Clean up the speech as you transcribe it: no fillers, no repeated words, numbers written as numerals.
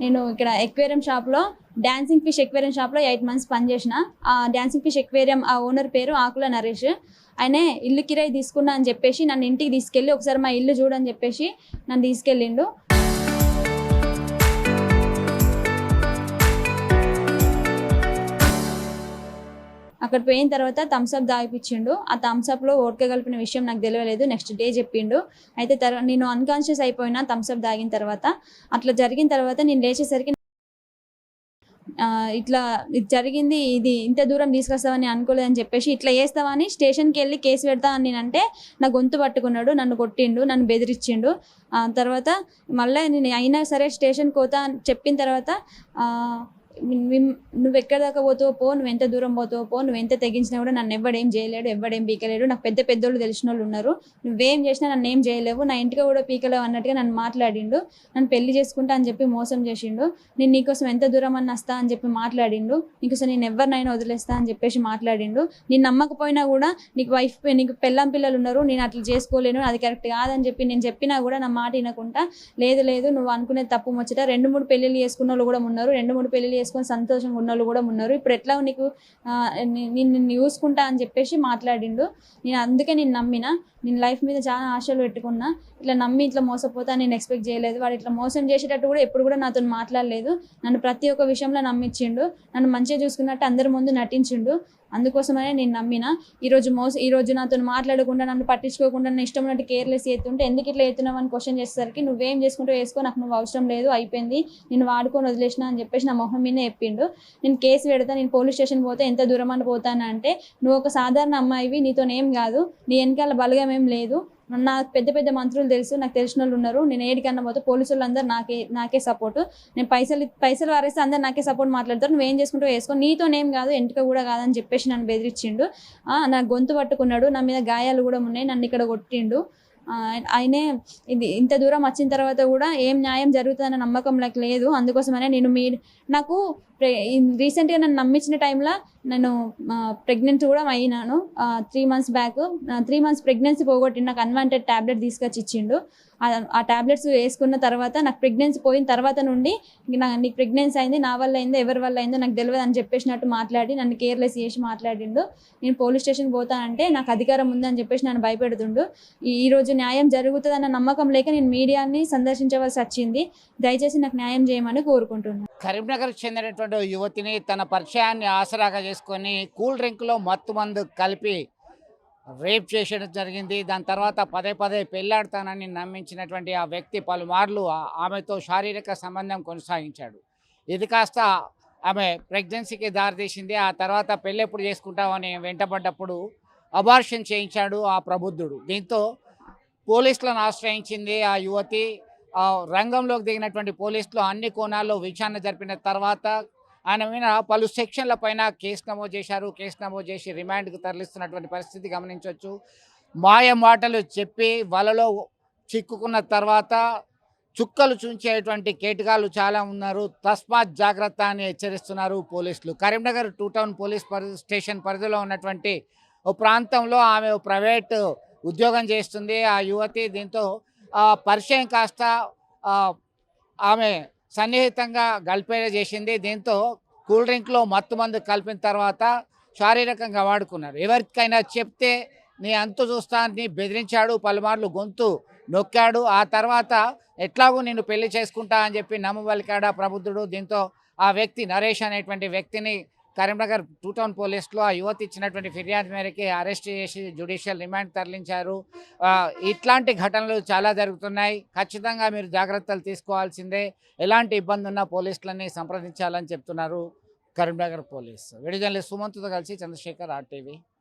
నేను ఇక్కడ ఎక్వేరియం షాప్లో డాన్సింగ్ ఫిష్ ఎక్వేరియం షాప్లో 8 మంత్స్ పనిచేసిన. ఆ డాన్సింగ్ ఫిష్ ఎక్వేరియం ఆ ఓనర్ పేరు ఆకుల నరేష్. ఆయనే ఇల్లు కిరాయి తీసుకున్నా అని చెప్పేసి నన్ను ఇంటికి తీసుకెళ్ళి ఒకసారి మా ఇల్లు చూడని చెప్పేసి నన్ను తీసుకెళ్ళిండు. అక్కడ పోయిన తర్వాత థమ్స్అప్ తాగిపించిండు. ఆ థమ్స్అప్లో ఓట్కా కలిపిన విషయం నాకు తెలియలేదు. నెక్స్ట్ డే చెప్పిండు. అయితే నేను అన్కాన్షియస్ అయిపోయినా థమ్స్అప్ తాగిన తర్వాత. అట్లా జరిగిన తర్వాత నేను లేచేసరికి ఇట్లా ఇది జరిగింది, ఇది ఇంత దూరం తీసుకొస్తావని అనుకోలేదని చెప్పేసి ఇట్లా చేస్తావని స్టేషన్కి వెళ్ళి కేసు పెడతా అని నేనంటే నా గొంతు పట్టుకున్నాడు, నన్ను కొట్టిండు, నన్ను బెదిరించిండు. తర్వాత మళ్ళీ నేను అయినా సరే స్టేషన్కి పోతా అని చెప్పిన తర్వాత నువ్వు ఎక్కడి దాకా పోతావో పో, నువ్వు ఎంత దూరం పోతావో పో, నువ్వు ఎంత తెగించినా కూడా నన్ను ఎవ్వడేం చేయలేడు, ఎవ్వడేం పీకలేడు, నాకు పెద్దోళ్ళు తెలిసిన వాళ్ళు ఉన్నారు, నువ్వేం చేసినా నన్ను ఏం చేయలేవు, నా ఇంటికి కూడా పీకలేవు అన్నట్టుగా నన్ను మాట్లాడిండు. నన్ను పెళ్లి చేసుకుంటా అని చెప్పి మోసం చేసిండు. నేను నీకోసం ఎంత దూరం అన్న వస్తా అని చెప్పి మాట్లాడిండు. నీకోసం నేను ఎవరినైనా వదిలేస్తా అని చెప్పేసి మాట్లాడిండు. నేను నమ్మకపోయినా కూడా నీకు పెళ్ళాం పిల్లలు ఉన్నారు, నేను అట్లా చేసుకోలేను, అది కరెక్ట్ కాదని చెప్పి నేను చెప్పినా కూడా నా మాట వినకుండా లేదు నువ్వు అనుకునేది తప్పు ముచ్చట, 2-3 పెళ్ళిళ్ళు చేసుకున్న వాళ్ళు కూడా ఉన్నారు, 2-3 పెళ్ళిళ్ళు చేసుకొని సంతోషంగా ఉన్న వాళ్ళు కూడా ఉన్నారు, ఇప్పుడు ఎట్లా నీకు నిన్ను చూసుకుంటా అని చెప్పేసి మాట్లాడిండు. అందుకే నేను నమ్మిన. నేను లైఫ్ మీద చాలా ఆశలు పెట్టుకున్నా. ఇట్లా నమ్మి ఇట్లా మోసపోతా నేను ఎక్స్పెక్ట్ చేయలేదు. వాడు ఇట్లా మోసం చేసేటట్టు కూడా ఎప్పుడు కూడా నాతో మాట్లాడలేదు. నన్ను ప్రతి ఒక్క విషయంలో నమ్మించిండు. నన్ను మంచిగా చూసుకున్నట్టు అందరి ముందు నటించిండు. అందుకోసమనే నేను నమ్మిన. ఈరోజు నాతో మాట్లాడకుండా, నన్ను పట్టించుకోకుండా, నన్ను ఇష్టం ఉన్నట్టు కేర్లెస్ చేస్తుంటే ఎందుకు ఇట్లా ఎత్తున్నావు అని క్వశ్చన్ చేసేసరికి నువ్వేం చేసుకుంటూ వేసుకో, నాకు నువ్వు అవసరం లేదు, అయిపోయింది, నేను వాడుకొని వదిలేసిన అని చెప్పేసి నా మొహం మీదే చెప్పిండు. నేను కేసు పెడతా, నేను పోలీస్ స్టేషన్ పోతే ఎంత దూరం అని పోతాను అంటే, నువ్వు ఒక సాధారణ అమ్మాయివి, నీతోనేం కాదు, నీ వెనకాల బలగం ఏం లేదు, నాకు పెద్ద మంత్రులు తెలుసు, నాకు తెలిసిన వాళ్ళు ఉన్నారు, నేను ఏడికన్నా పోతే పోలీసు వాళ్ళు అందరూ నాకే సపోర్టు, నేను పైసలు వారేస్తే అందరు నాకే సపోర్ట్ మాట్లాడతారు, నువ్వేం చేసుకుంటూ వేసుకో, నీతోనేం కాదు, ఎంటిక కూడా కాదని చెప్పేసి నన్ను బెదిరించిండు. నా గొంతు పట్టుకున్నాడు, నా మీద గాయాలు కూడా ఉన్నాయి, నన్ను ఇక్కడ కొట్టిండు. ఆయనే ఇంత దూరం వచ్చిన తర్వాత కూడా ఏం న్యాయం జరుగుతుందన్న నమ్మకం నాకు లేదు. అందుకోసమనే నేను నాకు రీసెంట్గా నన్ను నమ్మించిన టైంలో నేను ప్రెగ్నెంట్ కూడా అయినాను. 3 మంత్స్ బ్యాక్ 3 మంత్స్ ప్రెగ్నెన్సీ పోగొట్టి నాకు అన్వాంటెడ్ ట్యాబ్లెట్ తీసుకొచ్చి ఇచ్చిండు. ఆ ట్యాబ్లెట్స్ వేసుకున్న తర్వాత నాకు ప్రెగ్నెన్సీ పోయిన తర్వాత నుండి నీకు ప్రెగ్నెన్సీ అయింది, నా వల్ల అయిందో ఎవరి వల్ల అయిందో నాకు తెలియదు అని చెప్పేసినట్టు మాట్లాడి నన్ను కేర్లెస్ చేసి మాట్లాడిండు. నేను పోలీస్ స్టేషన్కి పోతానంటే నాకు అధికారం ఉందని చెప్పేసి నన్ను భయపెడుతుండు. ఈరోజు న్యాయం జరుగుతుందన్న నమ్మకం లేక నేను మీడియాని సందర్శించవలసి వచ్చింది. దయచేసి నాకు న్యాయం చేయమని కోరుకుంటున్నాను. కరీంనగర్ చెందినటువంటి యువతిని తన పరిచయాన్ని ఆసరాగా చేసుకొని కూల్ డ్రింక్లో మత్తు మందు కలిపి రేప్ చేయడం జరిగింది. దాని తర్వాత పదే పెళ్లాడతానని నమ్మించినటువంటి ఆ వ్యక్తి పలుమార్లు ఆమెతో శారీరక సంబంధం కొనసాగించాడు. ఇది కాస్త ఆమె ప్రెగ్నెన్సీకి దారితీసింది. ఆ తర్వాత పెళ్ళి ఎప్పుడు చేసుకుంటామని వెంటబడ్డప్పుడు అబార్షన్ చేయించాడు ఆ ప్రబుద్ధుడు. దీంతో పోలీసులను ఆశ్రయించింది ఆ యువతి. రంగంలోకి దిగినటువంటి పోలీసులు అన్ని కోణాల్లో విచారణ జరిపిన తర్వాత ఆయన మీద పలు సెక్షన్ల పైన కేసు నమోదు చేశారు. కేసు నమోదు చేసి రిమాండ్కు తరలిస్తున్నటువంటి పరిస్థితి గమనించవచ్చు. మాయ మాటలు చెప్పి వలలో చిక్కుకున్న తర్వాత చుక్కలు చూంచేటువంటి కేటగాళ్ళు చాలా ఉన్నారు. తస్మాత్ జాగ్రత్త అని హెచ్చరిస్తున్నారు పోలీసులు. కరీంనగర్ 2 టౌన్ పోలీస్ స్టేషన్ పరిధిలో ఉన్నటువంటి ఓ ప్రాంతంలో ఆమె ప్రైవేట్ ఉద్యోగం చేస్తుంది ఆ యువతి. దీంతో పరిచయం కాస్త ఆమె సన్నిహితంగా గల్పేలా చేసింది. దీంతో కూల్ డ్రింక్లో మత్తు మందు కలిపిన తర్వాత శారీరకంగా వాడుకున్నారు. ఎవరికైనా చెప్తే నీ అంతు చూస్తాన్ని బెదిరించాడు, పలుమార్లు గొంతు నొక్కాడు. ఆ తర్వాత ఎట్లాగూ నేను పెళ్లి చేసుకుంటా అని చెప్పి నమ్మబలికాడు ప్రబుద్ధుడు. దీంతో ఆ వ్యక్తి నరేష్ అనేటువంటి వ్యక్తిని కరీంనగర్ 2 టౌన్ పోలీసులో ఆ యువతి ఇచ్చినటువంటి ఫిర్యాదు మేరకి అరెస్ట్ చేసి జ్యుడిషియల్ రిమాండ్ తరలించారు. ఇట్లాంటి ఘటనలు చాలా జరుగుతున్నాయి. ఖచ్చితంగా మీరు జాగ్రత్తలు తీసుకోవాల్సిందే. ఎలాంటి ఇబ్బంది ఉన్నా పోలీసులని సంప్రదించాలని చెప్తున్నారు కరీంనగర్ పోలీసు. వీడియో జర్నలిస్ట్ సుమంత్తో కలిసి చంద్రశేఖర్, RTV.